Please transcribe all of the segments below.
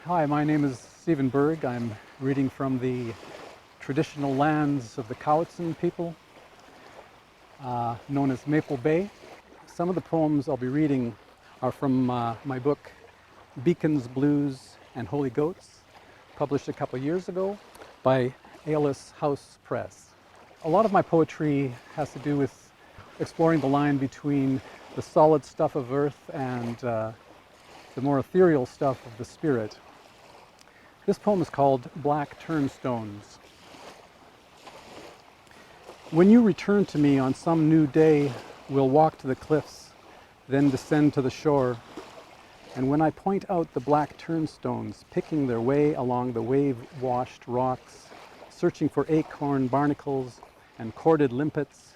Hi, my name is Stephen Berg. I'm reading from the traditional lands of the Cowichan people, known as Maple Bay. Some of the poems I'll be reading are from my book, Beacons, Blues, and Holy Goats, published a couple years ago by Ayless House Press. A lot of my poetry has to do with exploring the line between the solid stuff of earth and the more ethereal stuff of the spirit. This poem is called Black Turnstones. When you return to me on some new day, we'll walk to the cliffs, then descend to the shore. And when I point out the black turnstones picking their way along the wave-washed rocks, searching for acorn barnacles and corded limpets,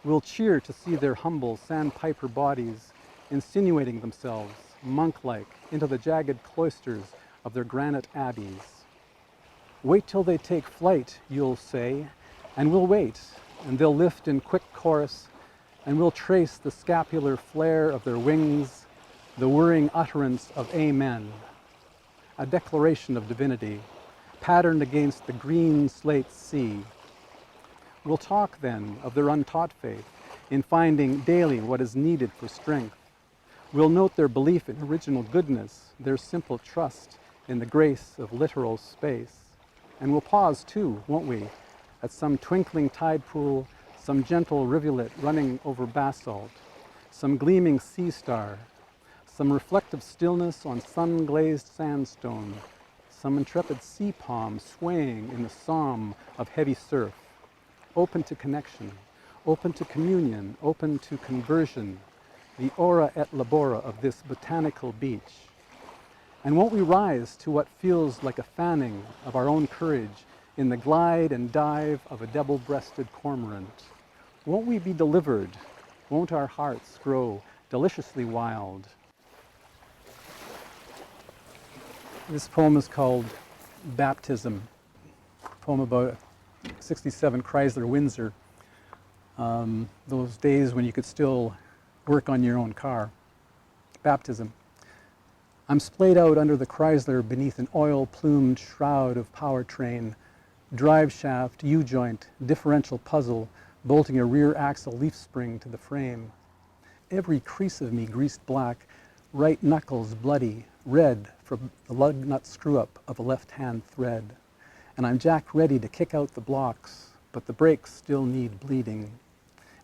we'll cheer to see their humble sandpiper bodies insinuating themselves, monk-like, into the jagged cloisters of their granite abbeys. Wait till they take flight, you'll say, and we'll wait, and they'll lift in quick chorus, and we'll trace the scapular flare of their wings, the whirring utterance of Amen, a declaration of divinity, patterned against the green slate sea. We'll talk then of their untaught faith in finding daily what is needed for strength. We'll note their belief in original goodness, their simple trust in the grace of literal space. And we'll pause too, won't we, at some twinkling tide pool, some gentle rivulet running over basalt, some gleaming sea star, some reflective stillness on sun-glazed sandstone, some intrepid sea palm swaying in the psalm of heavy surf, open to connection, open to communion, open to conversion, the ora et labora of this botanical beach. And won't we rise to what feels like a fanning of our own courage in the glide and dive of a double-breasted cormorant? Won't we be delivered? Won't our hearts grow deliciously wild? This poem is called Baptism, a poem about a 67 Chrysler Windsor, those days when you could still work on your own car. Baptism. I'm splayed out under the Chrysler beneath an oil-plumed shroud of powertrain, drive shaft, U-joint, differential puzzle, bolting a rear axle leaf spring to the frame. Every crease of me greased black, right knuckles bloody, red from the lug nut screw-up of a left-hand thread. And I'm jack ready to kick out the blocks, but the brakes still need bleeding.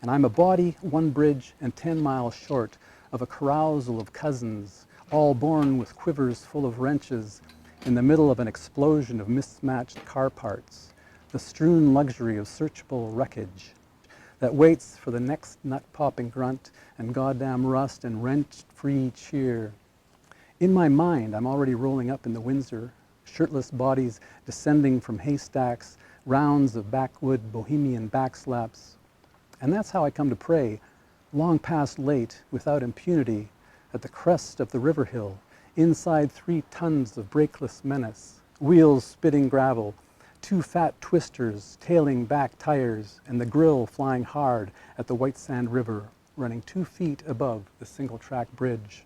And I'm a body, one bridge, and 10 miles short of a carousal of cousins, all born with quivers full of wrenches, in the middle of an explosion of mismatched car parts, the strewn luxury of searchable wreckage that waits for the next nut-popping grunt and goddamn rust and wrench-free cheer. In my mind, I'm already rolling up in the Windsor, shirtless bodies descending from haystacks, rounds of backwood bohemian backslaps. And that's how I come to pray, long past late, without impunity, at the crest of the river hill, inside 3 tons of brakeless menace, wheels spitting gravel, 2 fat twisters tailing back tires, and the grill flying hard at the White Sand River, running 2 feet above the single-track bridge.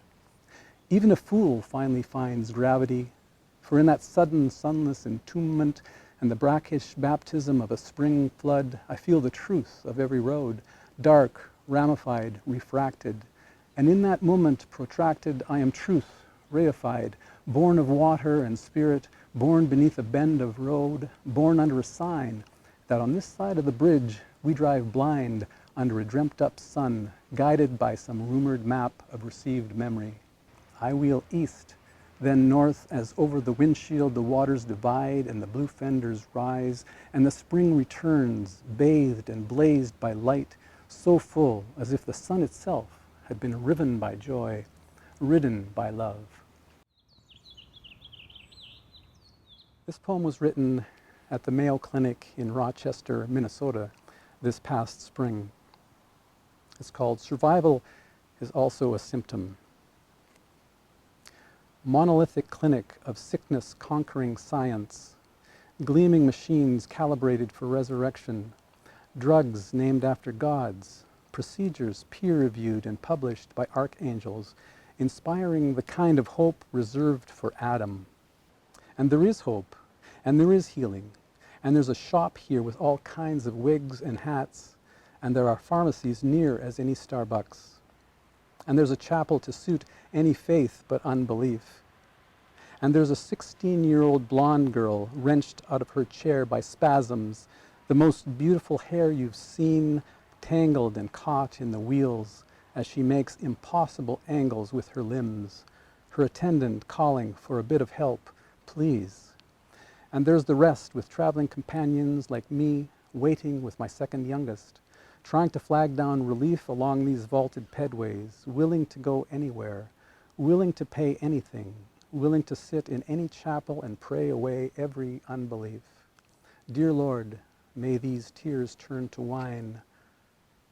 Even a fool finally finds gravity, for in that sudden sunless entombment and the brackish baptism of a spring flood, I feel the truth of every road, dark, ramified, refracted. And in that moment protracted, I am truth, reified, born of water and spirit, born beneath a bend of road, born under a sign that on this side of the bridge we drive blind under a dreamt-up sun, guided by some rumored map of received memory. I wheel east, then north, as over the windshield the waters divide and the blue fenders rise, and the spring returns, bathed and blazed by light, so full as if the sun itself had been riven by joy, ridden by love. This poem was written at the Mayo Clinic in Rochester, Minnesota, this past spring. It's called Survival is Also a Symptom. Monolithic clinic of sickness-conquering science, gleaming machines calibrated for resurrection, drugs named after gods, procedures peer-reviewed and published by archangels, inspiring the kind of hope reserved for Adam. And there is hope, and there is healing, and there's a shop here with all kinds of wigs and hats, and there are pharmacies near as any Starbucks. And there's a chapel to suit any faith but unbelief. And there's a 16-year-old blonde girl wrenched out of her chair by spasms, the most beautiful hair you've seen, tangled and caught in the wheels as she makes impossible angles with her limbs, her attendant calling for a bit of help, please. And there's the rest with traveling companions like me, waiting with my second youngest, trying to flag down relief along these vaulted pedways, willing to go anywhere, willing to pay anything, willing to sit in any chapel and pray away every unbelief. Dear Lord, may these tears turn to wine.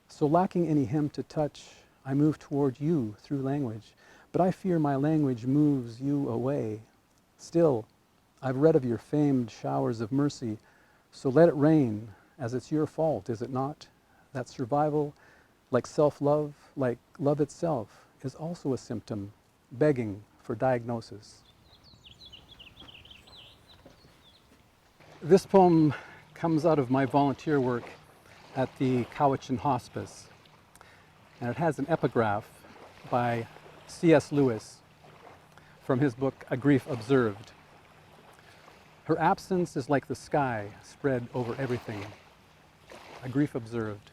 So lacking any hymn to touch, I move toward you through language, but I fear my language moves you away. Still, I've read of your famed showers of mercy, so let it rain, as it's your fault, is it not? That survival, like self-love, like love itself, is also a symptom, begging for diagnosis. This poem comes out of my volunteer work at the Cowichan Hospice, and it has an epigraph by C.S. Lewis from his book, A Grief Observed. Her absence is like the sky spread over everything. A grief observed.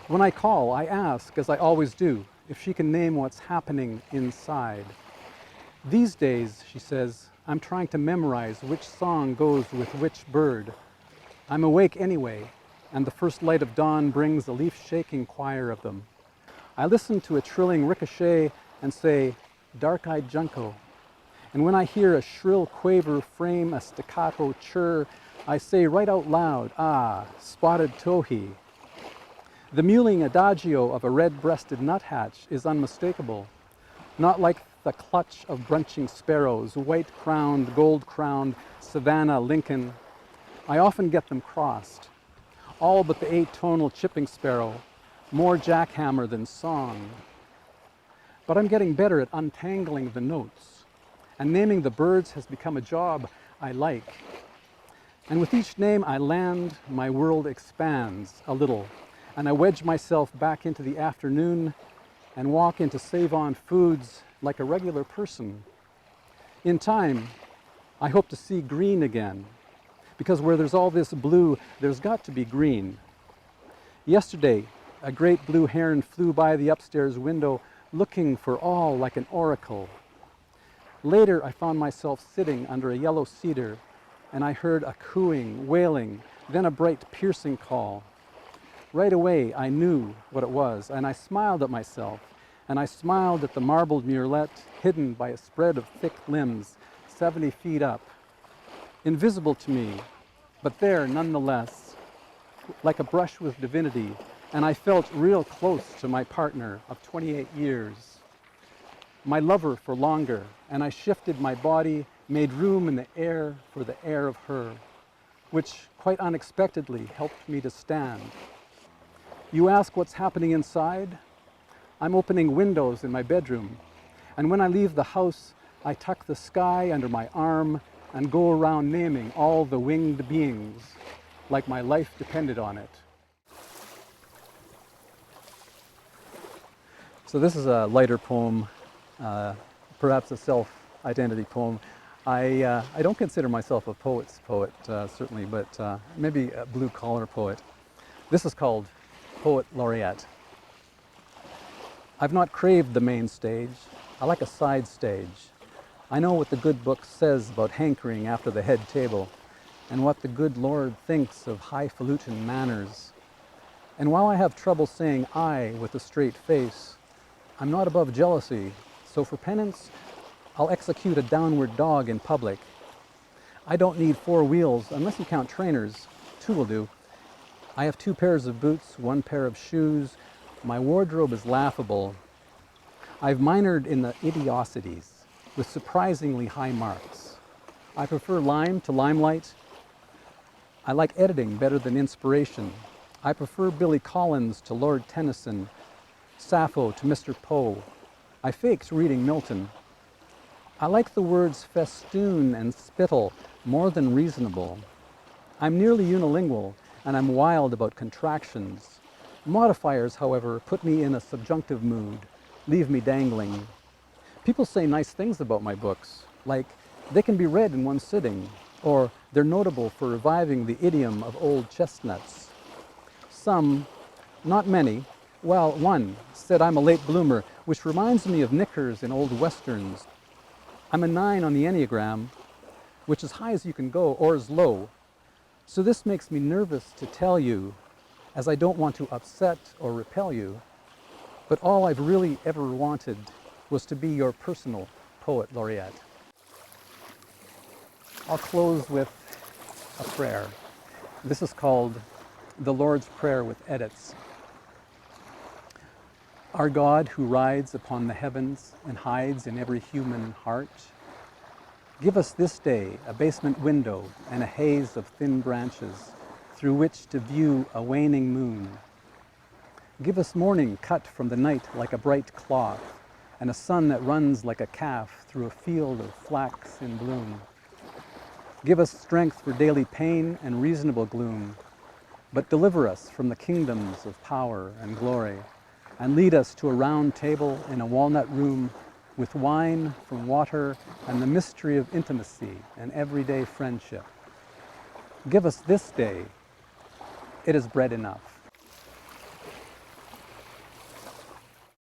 When I call, I ask, as I always do, if she can name what's happening inside. These days, she says, I'm trying to memorize which song goes with which bird. I'm awake anyway, and the first light of dawn brings a leaf-shaking choir of them. I listen to a trilling ricochet and say, dark-eyed junco. And when I hear a shrill quaver frame a staccato chirr, I say right out loud, ah, spotted towhee. The mewling adagio of a red-breasted nuthatch is unmistakable, not like the clutch of brunching sparrows, white-crowned, gold-crowned, Savannah, Lincoln. I often get them crossed, all but the 8-tonal chipping sparrow, more jackhammer than song. But I'm getting better at untangling the notes, and naming the birds has become a job I like. And with each name I land, my world expands a little, and I wedge myself back into the afternoon and walk into Save-On Foods like a regular person. In time, I hope to see green again, because where there's all this blue, there's got to be green. Yesterday, a great blue heron flew by the upstairs window, looking for all like an oracle. Later, I found myself sitting under a yellow cedar, and I heard a cooing, wailing, then a bright, piercing call. Right away, I knew what it was, and I smiled at myself, and I smiled at the marbled murrelet hidden by a spread of thick limbs, 70 feet up. Invisible to me, but there nonetheless, like a brush with divinity, and I felt real close to my partner of 28 years. My lover for longer, and I shifted my body, made room in the air for the air of her, which quite unexpectedly helped me to stand. You ask what's happening inside? I'm opening windows in my bedroom, and when I leave the house, I tuck the sky under my arm and go around naming all the winged beings, like my life depended on it. So this is a lighter poem, perhaps a self-identity poem. I don't consider myself a poet's poet, certainly, but maybe a blue-collar poet. This is called Poet Laureate. I've not craved the main stage. I like a side stage. I know what the good book says about hankering after the head table, and what the good Lord thinks of highfalutin manners. And while I have trouble saying I with a straight face, I'm not above jealousy, so for penance, I'll execute a downward dog in public. I don't need 4 wheels, unless you count trainers. 2 will do. I have 2 pairs of boots, 1 pair of shoes. My wardrobe is laughable. I've minored in the idiosities with surprisingly high marks. I prefer lime to limelight. I like editing better than inspiration. I prefer Billy Collins to Lord Tennyson, Sappho to Mr. Poe. I faked reading Milton. I like the words festoon and spittle more than reasonable. I'm nearly unilingual, and I'm wild about contractions. Modifiers, however, put me in a subjunctive mood, leave me dangling. People say nice things about my books, like they can be read in one sitting, or they're notable for reviving the idiom of old chestnuts. Some, not many, well, one said I'm a late bloomer, which reminds me of knickers in old westerns. I'm a 9 on the Enneagram, which is high as you can go, or as low. So this makes me nervous to tell you, as I don't want to upset or repel you, but all I've really ever wanted was to be your personal poet laureate. I'll close with a prayer. This is called the Lord's Prayer with edits. Our God who rides upon the heavens and hides in every human heart, give us this day a basement window and a haze of thin branches through which to view a waning moon. Give us morning cut from the night like a bright cloth, and a sun that runs like a calf through a field of flax in bloom. Give us strength for daily pain and reasonable gloom, but deliver us from the kingdoms of power and glory, and lead us to a round table in a walnut room with wine from water and the mystery of intimacy and everyday friendship. Give us this day, it is bread enough.